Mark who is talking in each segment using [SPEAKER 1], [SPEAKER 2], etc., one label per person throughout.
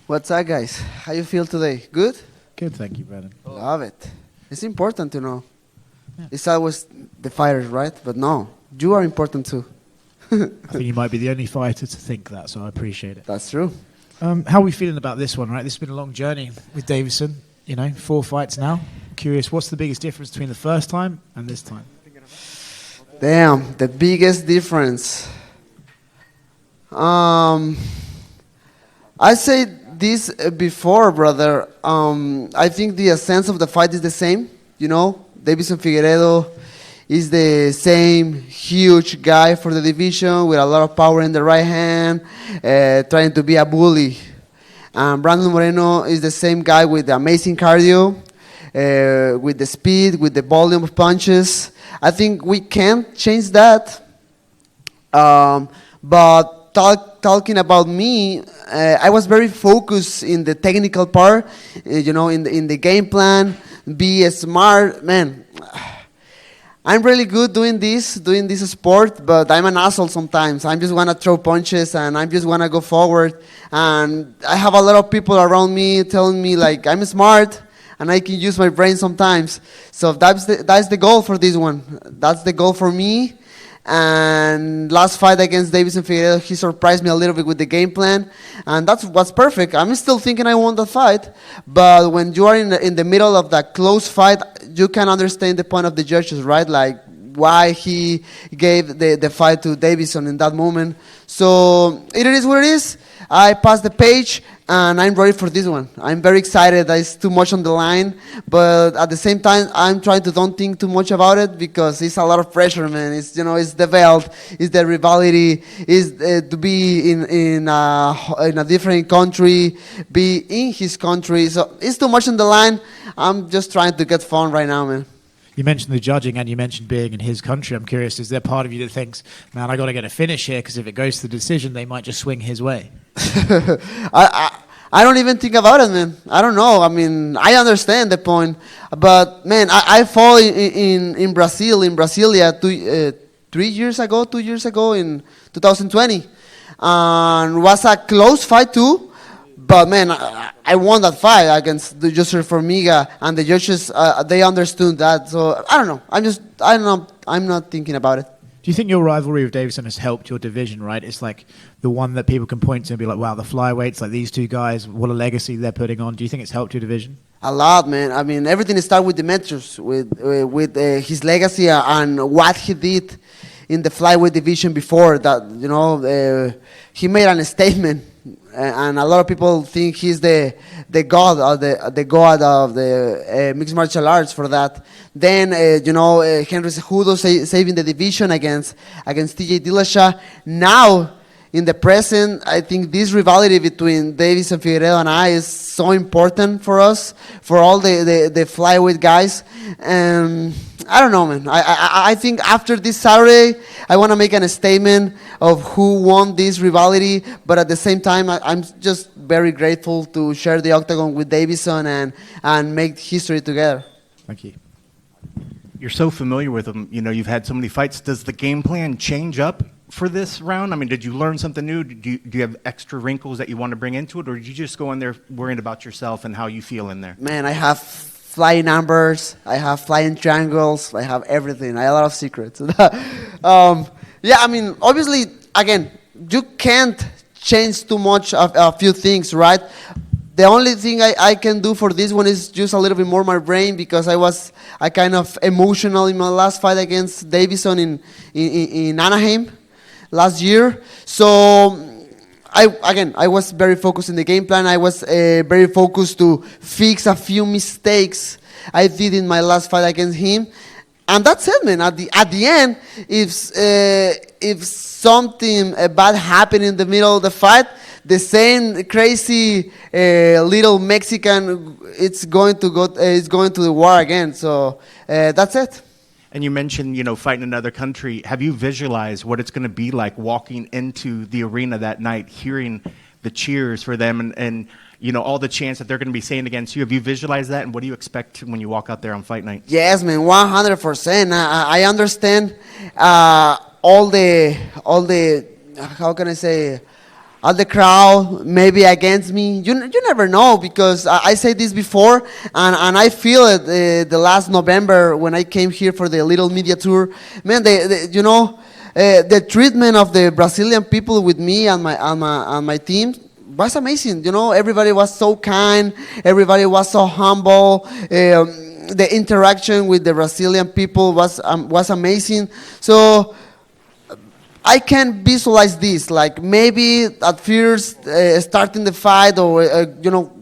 [SPEAKER 1] What's up, guys? How you feel today? Good?
[SPEAKER 2] Good, thank you, Brandon.
[SPEAKER 1] Love it. It's important to know.
[SPEAKER 2] Yeah.
[SPEAKER 1] It's always the fighters, right? But no, you are important too.
[SPEAKER 2] I think you might be the only fighter to think that, so I appreciate it.
[SPEAKER 1] That's true.
[SPEAKER 2] How are we feeling about this one, right? This has been a long journey with Deiveson. 4 fights now. Curious, what's the biggest difference between the first time and this time?
[SPEAKER 1] Damn, the biggest difference. I said this before, brother. I think the essence of the fight is the same. Deiveson Figueiredo is the same huge guy for the division with a lot of power in the right hand, trying to be a bully. Brandon Moreno is the same guy with the amazing cardio, with the speed, with the volume of punches. I think we can't change that. But talking about me, I was very focused in the technical part, in the game plan, be smart. Man, I'm really good doing this sport, but I'm an asshole sometimes. I just want to throw punches and I just want to go forward. And I have a lot of people around me telling me like I'm smart and I can use my brain sometimes. So that's the goal for this one. That's the goal for me. And last fight against Deiveson Figueiredo, he surprised me a little bit with the game plan, and that's what's perfect. I'm still thinking I won the fight, but when you are in the middle of that close fight, you can understand the point of the judges, right? Like why he gave the fight to Deiveson in that moment. So it is what it is. I passed the page, and I'm ready for this one. I'm very excited. There's too much on the line, but at the same time, I'm trying to don't think too much about it because it's a lot of pressure, man. It's it's the belt, it's the rivalry, it's to be in a different country, be in his country. So it's too much on the line. I'm just trying to get fun right now, man.
[SPEAKER 2] You mentioned the judging and you mentioned being in his country. I'm curious, is there part of you that thinks, man, I got to get a finish here because if it goes to the decision, they might just swing his way?
[SPEAKER 1] I don't even think about it, man. I don't know. I mean, I understand the point, but man, I fought in Brasilia 2 years ago in 2020, and was a close fight too. But man, I won that fight against the José Formiga, and the judges they understood that. So I don't know. I'm not thinking about it.
[SPEAKER 2] Do you think your rivalry with Deiveson has helped your division, right? It's like the one that people can point to and be like, wow, the flyweights, like these two guys, what a legacy they're putting on. Do you think it's helped your division?
[SPEAKER 1] A lot, man. I mean, everything started with Demetrius, with his legacy and what he did in the flyweight division before that. He made a statement. And a lot of people think he's the god of the mixed martial arts for that. Then Henry Cejudo saving the division against TJ Dillashaw. Now in the present, I think this rivalry between Deiveson Figueiredo and I is so important for us, for all the flyweight guys. I don't know, man. I think after this Saturday, I want to make a statement of who won this rivalry, but at the same time, I'm just very grateful to share the octagon with Deiveson and make history together.
[SPEAKER 2] Thank you.
[SPEAKER 3] You're so familiar with him. You've had so many fights. Does the game plan change up for this round? I mean, did you learn something new? Do you have extra wrinkles that you want to bring into it, or did you just go in there worrying about yourself and how you feel in there?
[SPEAKER 1] Man, I have flying numbers, I have flying triangles, I have everything. I have a lot of secrets. Yeah, I mean, obviously, again, you can't change too much of a few things, right? The only thing I can do for this one is use a little bit more my brain because I was kind of emotional in my last fight against Deiveson in Anaheim last year. So I was very focused in the game plan. I was very focused to fix a few mistakes I did in my last fight against him. And that's it, man. At the end, if something bad happened in the middle of the fight, the same crazy little Mexican, it's going to the war again. So that's it.
[SPEAKER 3] And you mentioned, fighting in another country. Have you visualized what it's going to be like walking into the arena that night, hearing the cheers for them and all the chants that they're going to be saying against you? Have you visualized that, and what do you expect when you walk out there on fight night?
[SPEAKER 1] Yes, man, 100%. I understand all the how can I say, all the crowd maybe against me. You never know, because I said this before, and I feel it the last November when I came here for the little media tour. Man, the treatment of the Brazilian people with me and my team was amazing. Everybody was so kind. Everybody was so humble. The interaction with the Brazilian people was amazing. So I can visualize this, like maybe at first starting the fight, or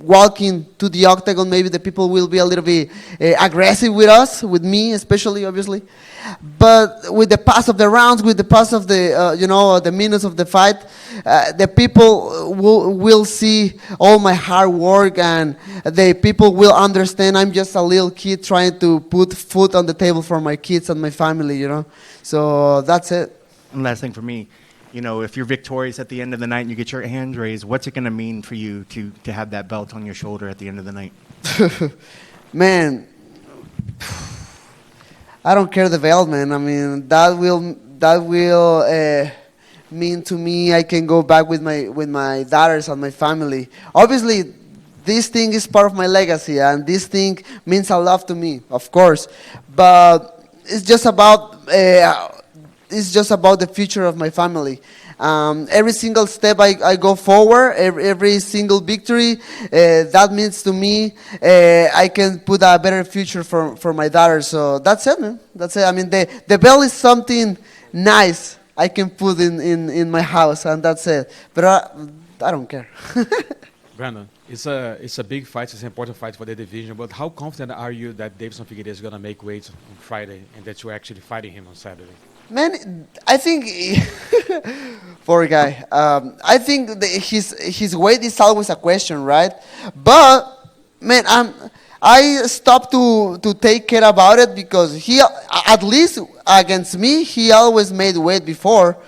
[SPEAKER 1] walking to the octagon, maybe the people will be a little bit aggressive with us, with me especially, obviously. But with the pass of the rounds, with the pass of the minutes of the fight, the people will see all my hard work, and the people will understand I'm just a little kid trying to put food on the table for my kids and my family. So that's it.
[SPEAKER 3] And last thing for me, if you're victorious at the end of the night and you get your hands raised, what's it going to mean for you to have that belt on your shoulder at the end of the night?
[SPEAKER 1] Man, I don't care the belt, man. I mean, that will mean to me I can go back with my daughters and my family. Obviously, this thing is part of my legacy, and this thing means a lot to me, of course. But it's just about the future of my family. Every single step I go forward, every single victory, that means to me I can put a better future for my daughter. So that's it, man. That's it. I mean, the bell is something nice I can put in my house, and that's it. But I don't care.
[SPEAKER 4] Brandon, it's a big fight. It's an important fight for the division. But how confident are you that Deiveson Figueiredo is going to make weight on Friday, and that you're actually fighting him on Saturday?
[SPEAKER 1] Man, I think poor guy. I think his weight is always a question, right? But man, I stopped to take care about it, because he, at least against me, he always made weight before.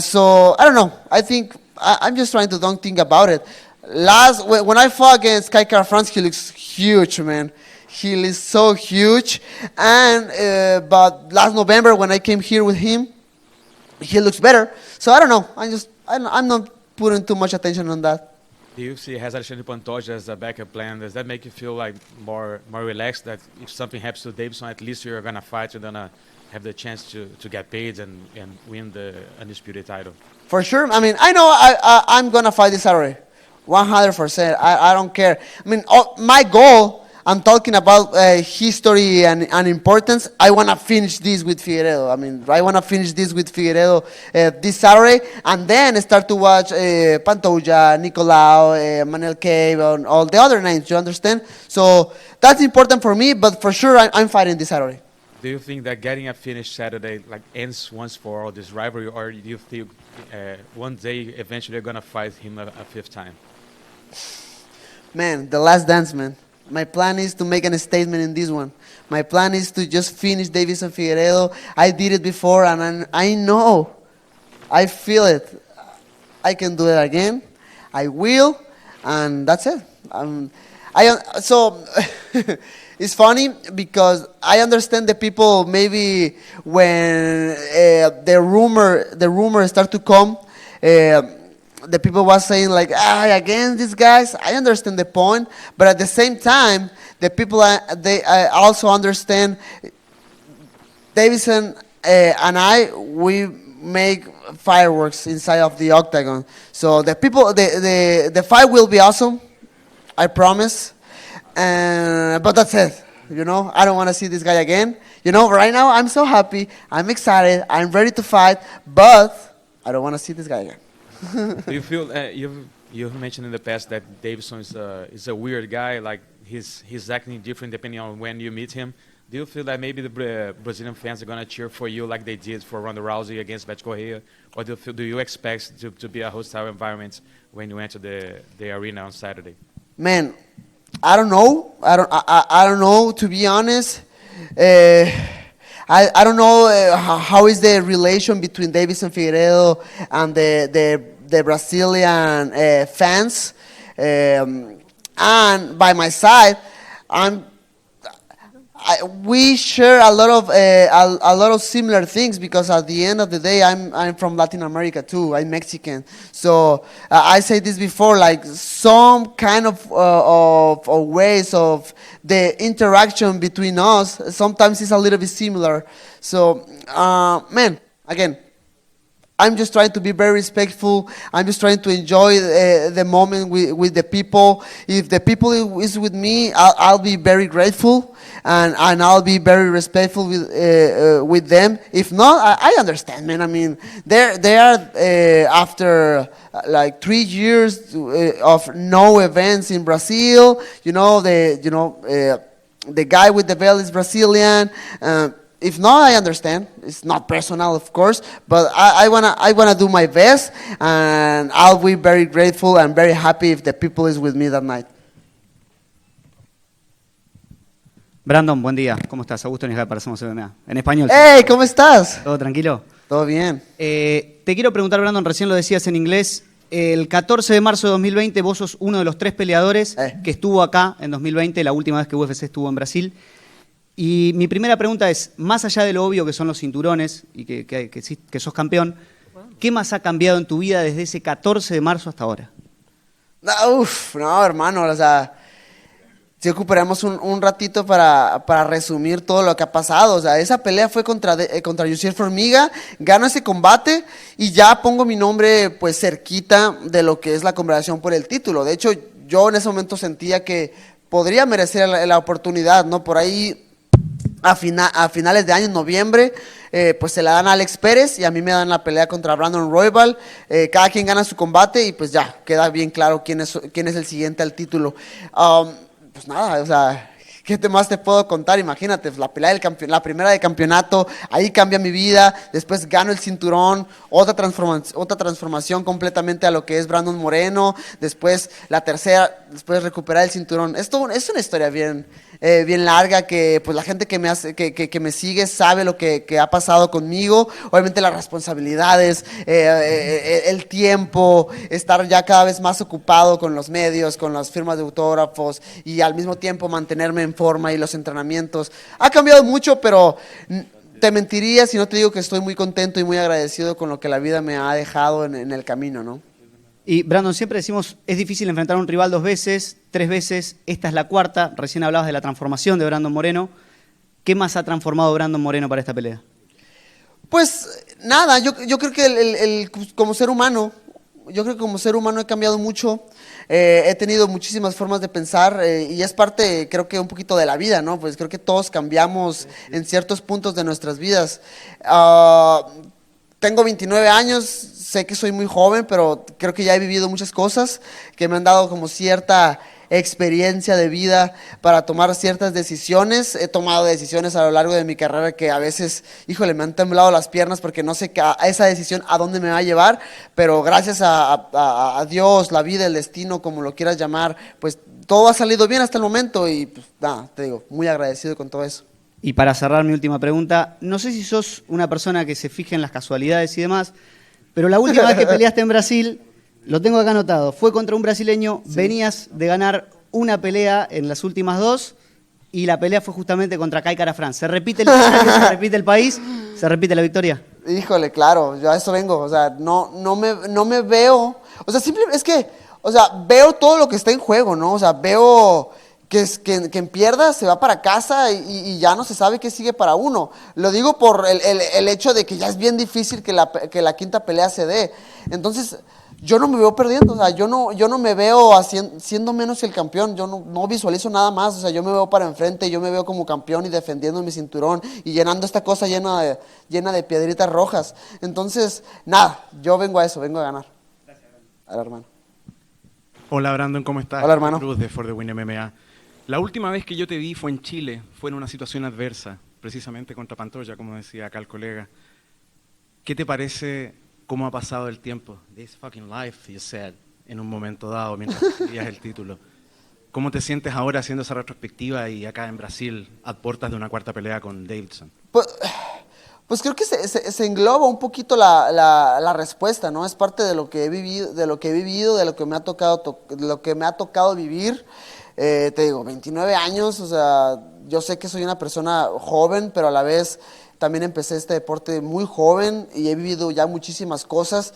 [SPEAKER 1] So I don't know. I think I'm just trying to don't think about it. When I fought against Kai France, he looks huge, man. He is so huge, and but last November when I came here with him, he looks better. So I don't know. I'm not putting too much attention on that.
[SPEAKER 4] The UFC has Alexandre Pantoja as a backup plan. Does that make you feel like more relaxed, that if something happens to Deiveson, at least you're gonna fight, you're gonna have the chance to get paid and win the undisputed title?
[SPEAKER 1] For sure. I mean, I know I'm gonna fight this Saturday, 100%. I don't care. I mean, my goal. I'm talking about history and importance. I want to finish this with Figueiredo. I mean, I want to finish this with Figueiredo this Saturday, and then start to watch Pantoja, Nicolau, Manel Cave, and all the other names. You understand? So that's important for me, but for sure I'm fighting this Saturday.
[SPEAKER 4] Do you think that getting a finish Saturday ends once for all this rivalry, or do you think one day eventually you're going to fight him a fifth time?
[SPEAKER 1] Man, the last dance, man. My plan is to make a statement in this one. My plan is to just finish Deiveson Figueiredo. I did it before, and I know, I feel it. I can do it again. I will, and that's it. So it's funny because I understand the people maybe when the rumor start to come. The people was saying like, against these guys. I understand the point, but at the same time, the people they also understand. Deiveson and we make fireworks inside of the octagon. So the people, the fight will be awesome. I promise. But that's it. I don't want to see this guy again. Right now I'm so happy. I'm excited. I'm ready to fight, but I don't want to see this guy again.
[SPEAKER 4] Do you feel you've mentioned in the past that Deiveson is a weird guy, like he's acting different depending on when you meet him? Do you feel that maybe the Brazilian fans are gonna cheer for you like they did for Ronda Rousey against Beto Correia, or do you expect to be a hostile environment when you enter the arena on Saturday?
[SPEAKER 1] Man, I don't know. I don't know, to be honest. I don't know how is the relation between Deiveson Figueiredo and the Brazilian fans. And by my side, I we share a lot of a lot of similar things because at the end of the day, I'm from Latin America too. I'm Mexican, so I say this before, like some kind of ways of the interaction between us. Sometimes it's a little bit similar. So, man, again, I'm just trying to be very respectful. I'm just trying to enjoy the moment with the people. If the people is with me, I'll be very grateful and I'll be very respectful with them. If not, I understand, man. I mean, they are after like 3 years of no events in Brazil. The guy with the belt is Brazilian. If not, I understand. It's not personal, of course, but I wanna do my best, and I'll be very grateful and very happy if the people is with me that night.
[SPEAKER 5] Brandon, buen día. ¿Cómo estás? Augusto Nisgar para Somos MMA. En español.
[SPEAKER 1] Hey, ¿cómo estás?
[SPEAKER 5] ¿Todo tranquilo?
[SPEAKER 1] Todo bien.
[SPEAKER 5] Te quiero preguntar, Brandon, recién lo decías en inglés. El 14 de marzo de 2020 vos sos uno de los 3 peleadores que estuvo acá en 2020, la última vez que UFC estuvo en Brasil. Y mi primera pregunta es, más allá de lo obvio que son los cinturones y que sos campeón, ¿qué más ha cambiado en tu vida desde ese 14 de marzo hasta ahora?
[SPEAKER 1] No, hermano, o sea, si ocuparemos un ratito para resumir todo lo que ha pasado. O sea, esa pelea fue contra Yusiel Formiga, gano ese combate y ya pongo mi nombre pues cerquita de lo que es la conversación por el título. De hecho, yo en ese momento sentía que podría merecer la oportunidad, ¿no? Por ahí a finales de año, en noviembre, pues se la dan a Alex Pérez y a mí me dan la pelea contra Brandon Roybal. Cada quien gana su combate y pues ya queda bien claro quién es el siguiente al título. Pues nada, o sea, ¿qué más te puedo contar? Imagínate, la pelea la primera de campeonato, ahí cambia mi vida, después gano el cinturón, otra transformación completamente a lo que es Brandon Moreno, después la tercera, después recuperar el cinturón. Esto es una historia bien larga que pues la gente que me sigue sabe lo que ha pasado conmigo. Obviamente las responsabilidades, el tiempo, estar ya cada vez más ocupado con los medios, con las firmas de autógrafos y al mismo tiempo mantenerme en forma y los entrenamientos. Ha cambiado mucho, pero te mentiría si no te digo que estoy muy contento y muy agradecido con lo que la vida me ha dejado en el camino, ¿no?
[SPEAKER 5] Y Brandon, siempre decimos, es difícil enfrentar a un rival 2 veces, 3 veces, esta es la 4ª, recién hablabas de la transformación de Brandon Moreno. ¿Qué más ha transformado Brandon Moreno para esta pelea?
[SPEAKER 1] Pues nada, yo creo que como ser humano, he cambiado mucho, he tenido muchísimas formas de pensar y es parte, creo que un poquito de la vida, ¿no? Pues creo que todos cambiamos en ciertos puntos de nuestras vidas. Tengo 29 años, sé que soy muy joven, pero creo que ya he vivido muchas cosas que me han dado como cierta experiencia de vida para tomar ciertas decisiones. He tomado decisiones a lo largo de mi carrera que a veces, híjole, me han temblado las piernas porque no sé esa decisión a dónde me va a llevar, pero gracias a Dios, la vida, el destino, como lo quieras llamar, pues todo ha salido bien hasta el momento y pues nada, te digo, muy agradecido con todo eso.
[SPEAKER 5] Y para cerrar mi última pregunta, no sé si sos una persona que se fija en las casualidades y demás, pero la última vez que peleaste en Brasil, lo tengo acá anotado, fue contra un brasileño, sí. Venías de ganar una pelea en las últimas 2 y la pelea fue justamente contra Kai Kara-France. ¿Se repite el escenario, se repite el país, se repite la victoria?
[SPEAKER 1] Híjole, claro, yo a eso vengo, o sea, no me veo, o sea, simplemente es que, o sea, veo todo lo que está en juego, ¿no? O sea, veo que quien pierda se va para casa y ya no se sabe qué sigue para uno. Lo digo por el hecho de que ya es bien difícil que la 5ª pelea se dé. Entonces, yo no me veo perdiendo, o sea, yo no me veo siendo menos que el campeón, yo no visualizo nada más, o sea, yo me veo para enfrente, yo me veo como campeón y defendiendo mi cinturón y llenando esta cosa llena de piedritas rojas. Entonces, nada, yo vengo a eso, vengo a ganar. Gracias, hermano.
[SPEAKER 3] Hola, Brandon, ¿cómo estás?
[SPEAKER 1] Hola, hermano.
[SPEAKER 3] Cruz de For the Win MMA. La última vez que yo te vi fue en Chile, fue en una situación adversa, precisamente contra Pantoja, como decía acá el colega. ¿Qué te parece cómo ha pasado el tiempo? This fucking life, you said, en un momento dado, mientras recibías el título. ¿Cómo te sientes ahora haciendo esa retrospectiva y acá en Brasil, a puertas de una 4ª pelea con Deiveson?
[SPEAKER 1] Pues creo que se engloba un poquito la respuesta, ¿no? Es parte de lo que he vivido, de lo que me ha tocado vivir. Te digo, 29 años, o sea, yo sé que soy una persona joven, pero a la vez también empecé este deporte muy joven y he vivido ya muchísimas cosas.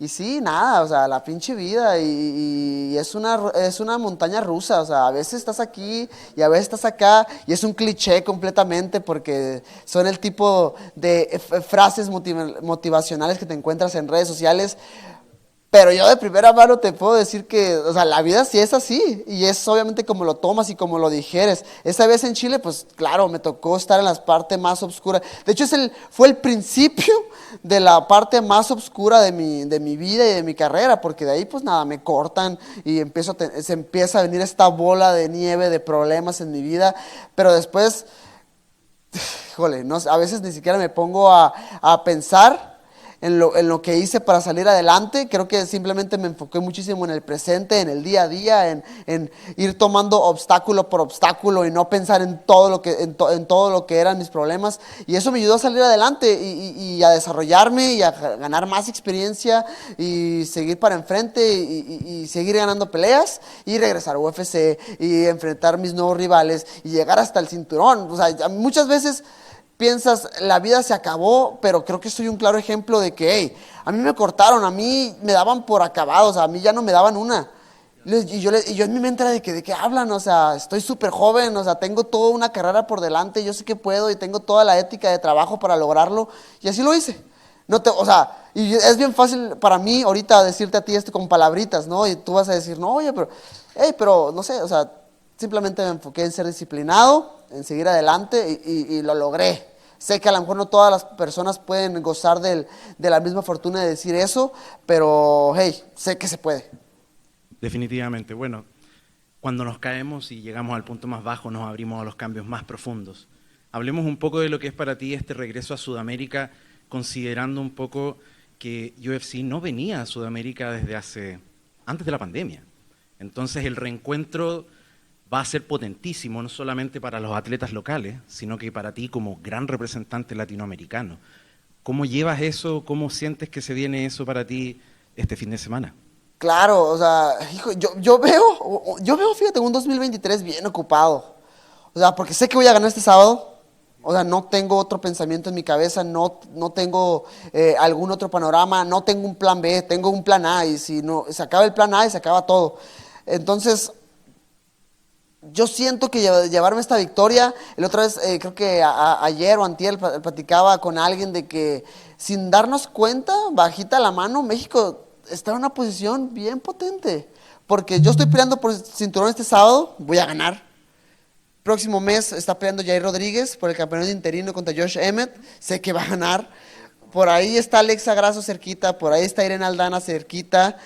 [SPEAKER 1] Y sí, nada, o sea, la pinche vida y es una montaña rusa, o sea, a veces estás aquí y a veces estás acá y es un cliché completamente porque son el tipo de frases motivacionales que te encuentras en redes sociales. Pero yo de primera mano te puedo decir que, o sea, la vida sí es así, y es obviamente como lo tomas y como lo digieres. Esa vez en Chile, pues claro, me tocó estar en las partes más oscuras. De hecho, fue el principio de la parte más oscura de mi vida y de mi carrera, porque de ahí pues nada, me cortan y se empieza a venir esta bola de nieve de problemas en mi vida, pero después, híjole, no, a veces ni siquiera me pongo a pensar en lo que hice para salir adelante. Creo que simplemente me enfoqué muchísimo en el presente, en el día a día, en ir tomando obstáculo por obstáculo y no pensar en todo lo que eran mis problemas, y eso me ayudó a salir adelante y a desarrollarme y a ganar más experiencia y seguir para enfrente y seguir ganando peleas y regresar a UFC y enfrentar mis nuevos rivales y llegar hasta el cinturón. O sea, muchas veces piensas, la vida se acabó, pero creo que soy un claro ejemplo de que, hey, a mí me cortaron, a mí me daban por acabados, a mí ya no me daban una. Y yo en mi mente era ¿de qué hablan? O sea, estoy súper joven, o sea, tengo toda una carrera por delante, yo sé que puedo y tengo toda la ética de trabajo para lograrlo, y así lo hice. O sea, y es bien fácil para mí ahorita decirte a ti esto con palabritas, ¿no? Y tú vas a decir, no, oye, pero no sé, o sea, simplemente me enfoqué en ser disciplinado, en seguir adelante y lo logré. Sé que a lo mejor no todas las personas pueden gozar de la misma fortuna de decir eso, pero hey, sé que se puede.
[SPEAKER 6] Definitivamente. Bueno, cuando nos caemos y llegamos al punto más bajo, nos abrimos a los cambios más profundos. Hablemos un poco de lo que es para ti este regreso a Sudamérica, considerando un poco que UFC no venía a Sudamérica desde antes de la pandemia. Entonces el reencuentro va a ser potentísimo, no solamente para los atletas locales, sino que para ti como gran representante latinoamericano. ¿Cómo llevas eso? ¿Cómo sientes que se viene eso para ti este fin de semana?
[SPEAKER 1] Claro, o sea, hijo, yo veo, fíjate, un 2023 bien ocupado. O sea, porque sé que voy a ganar este sábado. O sea, no tengo otro pensamiento en mi cabeza, no tengo algún otro panorama, no tengo un plan B, tengo un plan A, y si no, se acaba el plan A y se acaba todo. Entonces, yo siento que llevarme esta victoria, el otra vez, creo que ayer o antier platicaba con alguien de que sin darnos cuenta, bajita la mano, México está en una posición bien potente, porque yo estoy peleando por el cinturón este sábado, voy a ganar. Próximo mes está peleando Jair Rodríguez por el campeonato interino contra Josh Emmett, sé que va a ganar. Por ahí está Alexa Grasso cerquita, por ahí está Irene Aldana cerquita.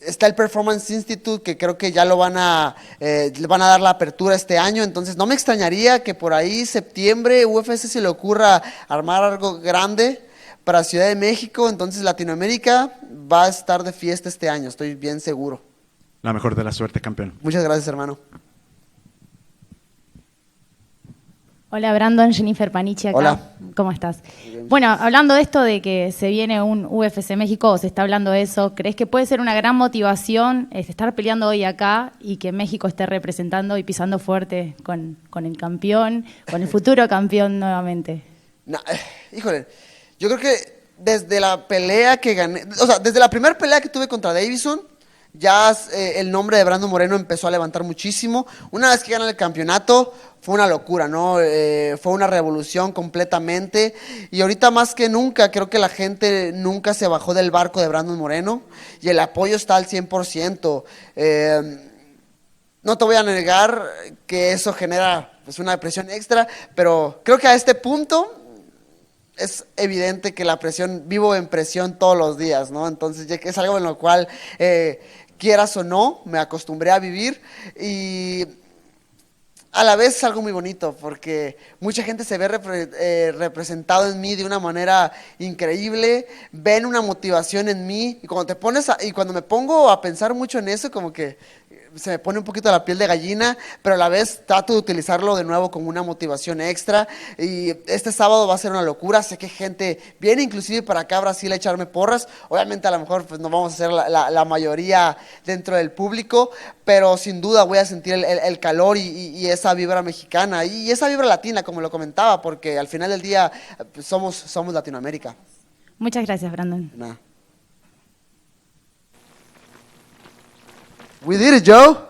[SPEAKER 1] Está el Performance Institute, que creo que ya le van a dar la apertura este año, entonces no me extrañaría que por ahí septiembre UFC se le ocurra armar algo grande para Ciudad de México. Entonces Latinoamérica va a estar de fiesta este año, estoy bien seguro.
[SPEAKER 6] La mejor de las suertes, campeón.
[SPEAKER 1] Muchas gracias, hermano.
[SPEAKER 7] Hola Brandon, Jennifer Panichi acá.
[SPEAKER 1] Hola.
[SPEAKER 7] ¿Cómo estás? Bueno, hablando de esto de que se viene un UFC México, o se está hablando de eso, ¿crees que puede ser una gran motivación estar peleando hoy acá y que México esté representando y pisando fuerte con el campeón, con el futuro campeón nuevamente?
[SPEAKER 1] No, híjole, yo creo que desde la pelea que gané, o sea, desde la primera pelea que tuve contra Deiveson, ya el nombre de Brandon Moreno empezó a levantar muchísimo. Una vez que gané el campeonato, fue una locura, ¿no? Fue una revolución completamente. Y ahorita más que nunca, creo que la gente nunca se bajó del barco de Brandon Moreno. Y el apoyo está al 100%. No te voy a negar que eso genera pues, una presión extra, pero creo que a este punto es evidente que la presión, vivo en presión todos los días, ¿no? Entonces ya que es algo en lo cual, quieras o no, me acostumbré a vivir, y a la vez es algo muy bonito porque mucha gente se ve representado en mí de una manera increíble, ven una motivación en mí, y cuando me pongo a pensar mucho en eso, como que se me pone un poquito la piel de gallina, pero a la vez trato de utilizarlo de nuevo como una motivación extra. Y este sábado va a ser una locura. Sé que gente viene inclusive para acá a Brasil a echarme porras. Obviamente a lo mejor pues, no vamos a ser la mayoría dentro del público, pero sin duda voy a sentir el calor y esa vibra mexicana y esa vibra latina, como lo comentaba, porque al final del día pues, somos Latinoamérica.
[SPEAKER 7] Muchas gracias, Brandon.
[SPEAKER 1] Nah. We did it, Joe.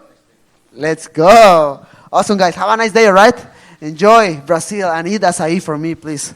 [SPEAKER 1] Let's go. Awesome, guys. Have a nice day, all right? Enjoy Brazil and eat acai for me, please.